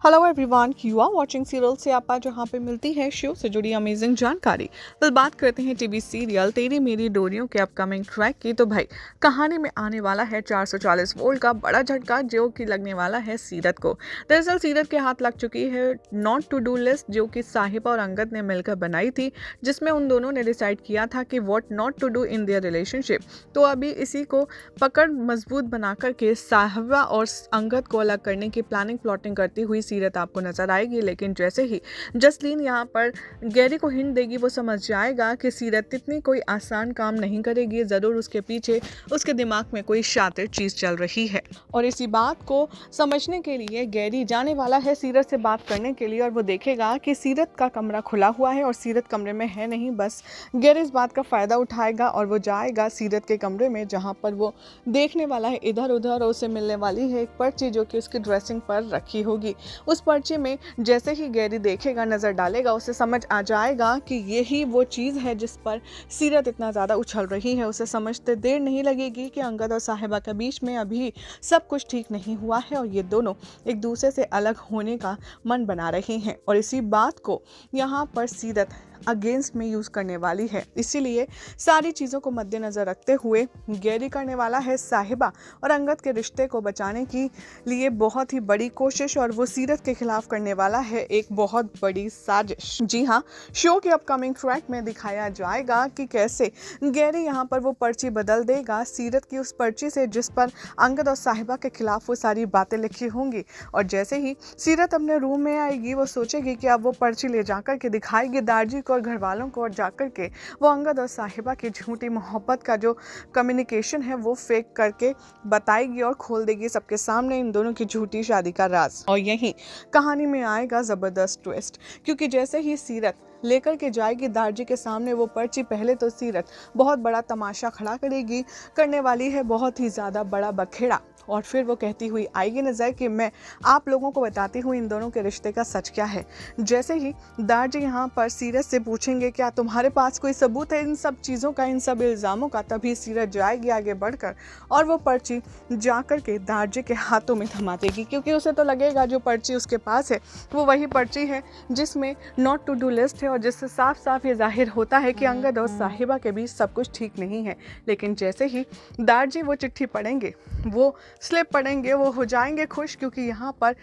Hello everyone, you are watching serial से आपा, जहां पे मिलती है शो से जुड़ी अमेजिंग जानकारी। कल बात करते हैं टीवी सीरियल तेरी मेरी डोरियों के अपकमिंग ट्रैक की। तो भाई कहानी में आने वाला है 440 वोल्ट का बड़ा झटका, जो कि लगने वाला है सीरत को। दरअसल सीरत के हाथ लग चुकी है नॉट टू डू लिस्ट, जो कि साहिबा और अंगद ने मिलकर बनाई थी, जिसमें उन दोनों ने डिसाइड किया था कि what not to do in their relationship. तो अभी इसी को पकड़ मजबूत बना करके साहिबा और अंगद को अलग करने की प्लानिंग प्लॉटिंग करती हुई सीरत आपको नजर आएगी। लेकिन जैसे ही जसलीन यहाँ पर गैरी को हिंट देगी, वो समझ जाएगा कि सीरत इतनी कोई आसान काम नहीं करेगी, जरूर उसके पीछे उसके दिमाग में कोई शातिर चीज चल रही है। और इसी बात को समझने के लिए गैरी जाने वाला है सीरत से बात करने के लिए, और वो देखेगा कि सीरत का कमरा खुला हुआ है और सीरत कमरे में है नहीं। बस गैरी इस बात का फायदा उठाएगा और वो जाएगा सीरत के कमरे में, जहाँ पर वो देखने वाला है इधर उधर, और उसे मिलने वाली है एक पर्ची जो कि उसकी ड्रेसिंग पर रखी होगी। उस पर्ची में जैसे ही गैरी देखेगा, नज़र डालेगा, उसे समझ आ जाएगा कि यही वो चीज़ है जिस पर सीरत इतना ज़्यादा उछल रही है। उसे समझते देर नहीं लगेगी कि अंगद और साहिबा के बीच में अभी सब कुछ ठीक नहीं हुआ है और ये दोनों एक दूसरे से अलग होने का मन बना रहे हैं। और इसी बात को यहाँ पर सीरत अगेंस्ट में यूज़ करने वाली है। इसीलिए सारी चीज़ों को मद्देनज़र रखते हुए गैरी करने वाला है साहिबा और अंगद के रिश्ते को बचाने की लिए बहुत ही बड़ी कोशिश, और वो सीरत के खिलाफ करने वाला है एक बहुत बड़ी साजिश। जी हाँ, शो के अपकमिंग ट्रैक में दिखाया जाएगा कि कैसे गैरी यहाँ पर वो पर्ची बदल देगा सीरत की उस पर्ची से जिस पर अंगद और साहिबा के खिलाफ वो सारी बातें लिखी होंगी। और जैसे ही सीरत अपने रूम में आएगी, वो सोचेगी कि अब वो पर्ची ले जाकर के दिखाएगी दारजी और घर वालों को, और जाकर के वो अंगद और साहिबा की झूठी मोहब्बत का जो कम्युनिकेशन है वो फेक करके बताएगी और खोल देगी सबके सामने इन दोनों की झूठी शादी का राज। और यही कहानी में आएगा जबरदस्त ट्विस्ट, क्योंकि जैसे ही सीरत लेकर के जाएगी दारजी के सामने वो पर्ची, पहले तो सीरत बहुत बड़ा तमाशा खड़ा करेगी, करने वाली है बहुत ही ज़्यादा बड़ा बखेड़ा, और फिर वो कहती हुई आएगी नज़र कि मैं आप लोगों को बताती हूँ इन दोनों के रिश्ते का सच क्या है। जैसे ही दारजी यहाँ पर सीरत से पूछेंगे क्या तुम्हारे पास कोई सबूत है इन सब चीज़ों का, इन सब इल्ज़ामों का, तभी सीरत जाएगी आगे बढ़कर और वो पर्ची जा कर के दारजी के हाथों में थमा देगी, क्योंकि उसे तो लगेगा जो पर्ची उसके पास है वो वही पर्ची है जिसमें नॉट टू डू लिस्ट है, और जिससे साफ साफ ये जाहिर होता है कि अंगद और साहिबा के बीच सब कुछ ठीक नहीं है। लेकिन जैसे ही दारजी वो चिट्ठी पढ़ेंगे, वो स्लिप पढ़ेंगे, वो हो जाएंगे खुश, क्योंकि यहाँ पर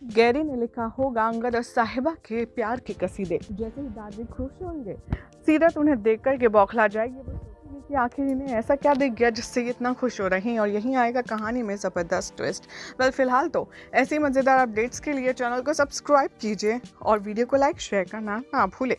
गैरी ने लिखा होगा अंगद और साहिबा के प्यार के कसीदे। जैसे ही दादी खुश होंगे, सीरत उन्हें देख कर के बौखला जाएगी, वो सोचेगी कि आखिर इन्हें ऐसा क्या दिख गया जिससे ये इतना खुश हो रही हैं। और यहीं आएगा कहानी में ज़बरदस्त ट्विस्ट। वेल, फिलहाल तो ऐसी मज़ेदार अपडेट्स के लिए चैनल को सब्सक्राइब कीजिए और वीडियो को लाइक शेयर करना ना भूलें।